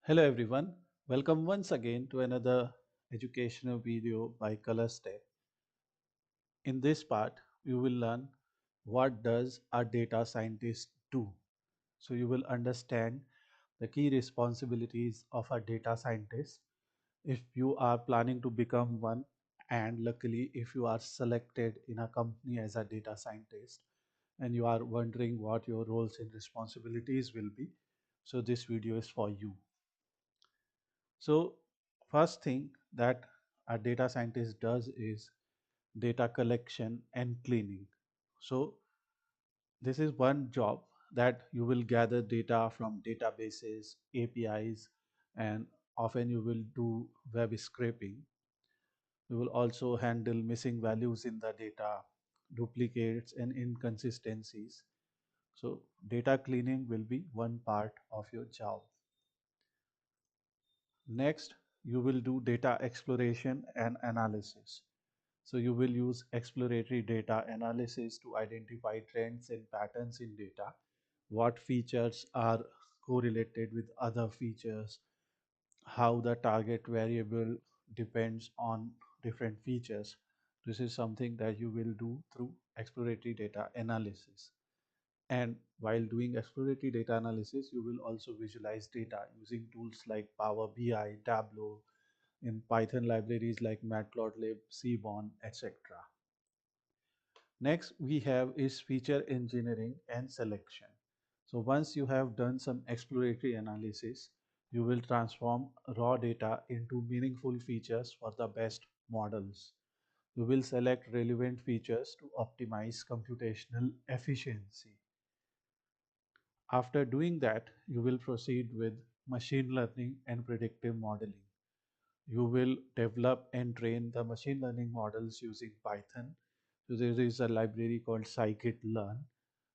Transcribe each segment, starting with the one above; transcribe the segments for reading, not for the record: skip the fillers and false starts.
Hello everyone, welcome once again to another educational video by Colorstay. In this part, you will learn what does a data scientist do. So you will understand the key responsibilities of a data scientist if you are planning to become one, and luckily if you are selected in a company as a data scientist and you are wondering what your roles and responsibilities will be. So this video is for you. So first thing that a data scientist does is data collection and cleaning. So this is one job that you will gather data from databases, APIs, and often you will do web scraping. You will also handle missing values in the data, duplicates and inconsistencies. So data cleaning will be one part of your job. Next, you will do data exploration and analysis. So you will use exploratory data analysis to identify trends and patterns in data, what features are correlated with other features, how the target variable depends on different features. This is something that you will do through exploratory data analysis. And while doing exploratory data analysis, you will also visualize data using tools like Power BI, Tableau, in Python libraries like Matplotlib, Seaborn, etc. Next we have is feature engineering and selection. So once you have done some exploratory analysis, you will transform raw data into meaningful features for the best models. You will select relevant features to optimize computational efficiency. After doing that, you will proceed with machine learning and predictive modeling. You will develop and train the machine learning models using Python. So there is a library called scikit-learn.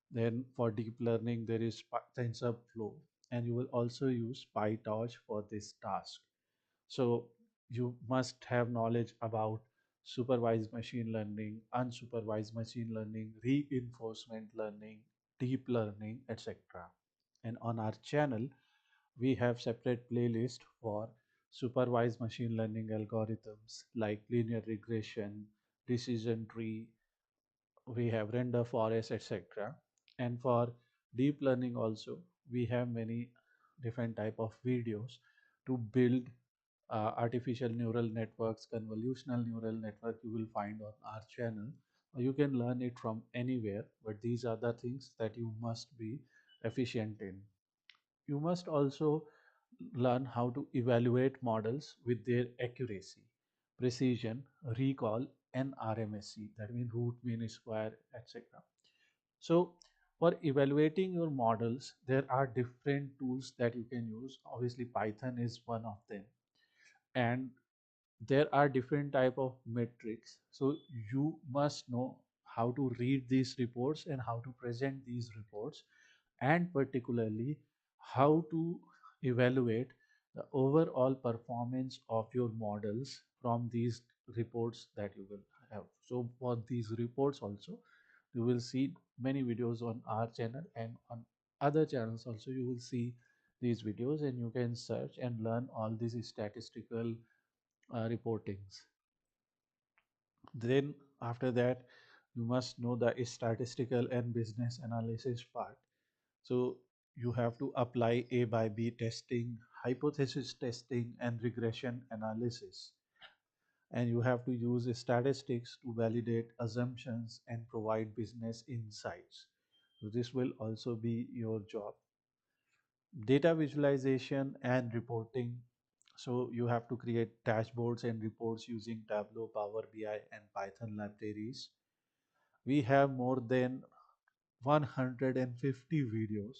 Then for deep learning, there is TensorFlow, and you will also use PyTorch for this task. So you must have knowledge about supervised machine learning, unsupervised machine learning, reinforcement learning, deep learning, etc. And on our channel, we have separate playlist for supervised machine learning algorithms like linear regression, decision tree, we have render forest, etc. And for deep learning also, we have many different type of videos to build artificial neural networks, convolutional neural network you will find on our channel. You can learn it from anywhere, but these are the things that you must be efficient in. You must also learn how to evaluate models with their accuracy, precision, recall, and RMSE, that means root mean square, etc. So for evaluating your models, there are different tools that you can use. Obviously, Python is one of them. And there are different type of metrics. So you must know how to read these reports and how to present these reports, and particularly how to evaluate the overall performance of your models from these reports that you will have. So for these reports also, you will see many videos on our channel, and on other channels also you will see these videos, and you can search and learn all these statistical reportings. Then after that, you must know the statistical and business analysis part. So you have to apply A by B testing, hypothesis testing, and regression analysis. And you have to use statistics to validate assumptions and provide business insights. So this will also be your job. Data visualization and reporting. So you have to create dashboards and reports using Tableau, Power BI, and Python libraries. We have more than 150 videos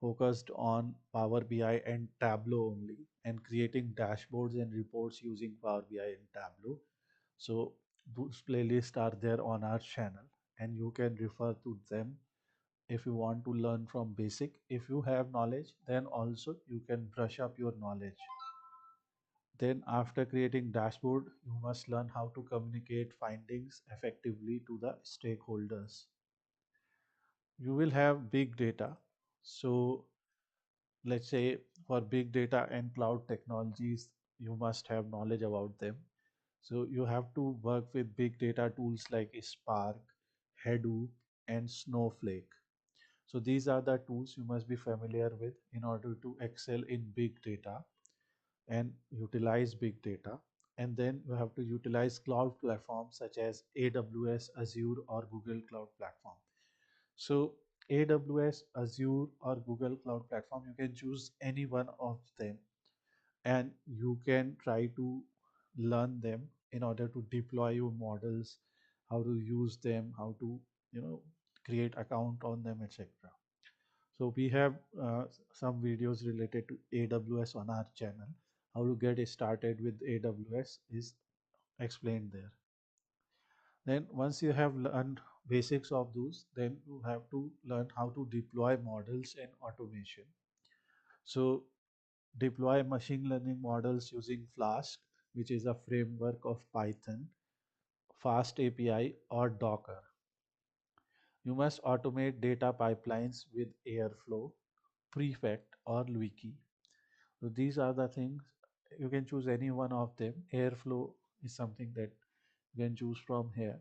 focused on Power BI and Tableau only, and creating dashboards and reports using Power BI and Tableau. So those playlists are there on our channel, and you can refer to them if you want to learn from basic. If you have knowledge, then also you can brush up your knowledge. Then after creating dashboard, you must learn how to communicate findings effectively to the stakeholders. You will have big data. So let's say for big data and cloud technologies, you must have knowledge about them. So you have to work with big data tools like Spark, Hadoop, and Snowflake. So these are the tools you must be familiar with in order to excel in big data and utilize big data. And then you have to utilize cloud platforms such as AWS, Azure, or Google Cloud Platform. So AWS, Azure, or Google Cloud Platform, you can choose any one of them, and you can try to learn them in order to deploy your models, how to use them, how to you know create account on them, etc. So we have some videos related to AWS on our channel. How to get started with AWS is explained there. Then once you have learned basics of those, then you have to learn how to deploy models and automation. So deploy machine learning models using Flask, which is a framework of Python, Fast API, or Docker. You must automate data pipelines with Airflow, Prefect, or Wiki. So these are the things. You can choose any one of them. Airflow is something that you can choose from here.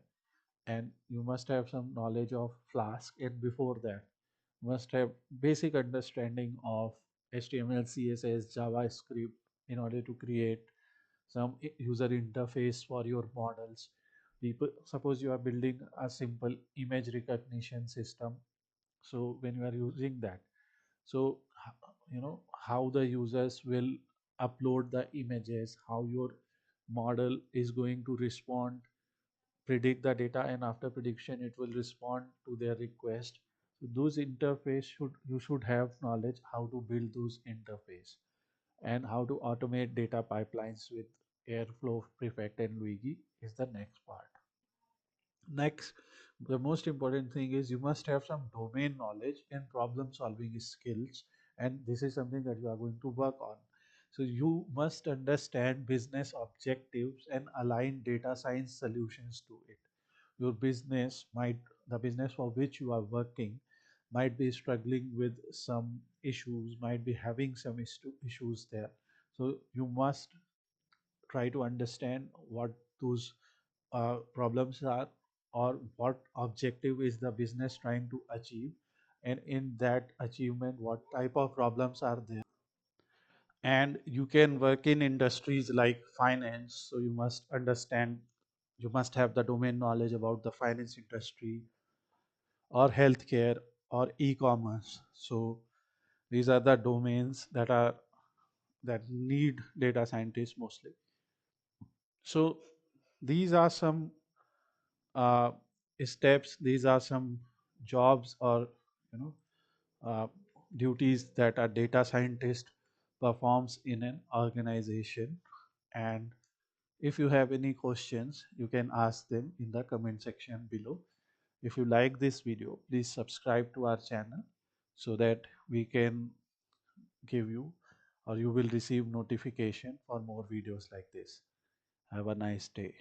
And you must have some knowledge of Flask. And before that, you must have basic understanding of HTML, CSS, JavaScript in order to create some user interface for your models. People, suppose you are building a simple image recognition system. So when you are using that, so how the users will upload the images, how your model is going to respond, predict the data, and after prediction it will respond to their request. So those interface should have knowledge how to build those interface, and how to automate data pipelines with Airflow, Prefect, and Luigi is the next part. Next, the most important thing is you must have some domain knowledge and problem solving skills, and this is something that you are going to work on. So you must understand business objectives and align data science solutions to it. Your business might, the business for which you are working, might be struggling with some issues, might be having some issues there. So you must try to understand what those problems are, or what objective is the business trying to achieve, and in that achievement what type of problems are there. And you can work in industries like finance, so you must understand, you must have the domain knowledge about the finance industry, or healthcare, or e-commerce. So these are the domains that need data scientists mostly. So these are some uh, steps, these are some jobs, or you know uh, duties that a data scientist performs in an organization. And if you have any questions, you can ask them in the comment section below. If you like this video, please subscribe to our channel so that we can give you, or you will receive notification for more videos like this. Have a nice day.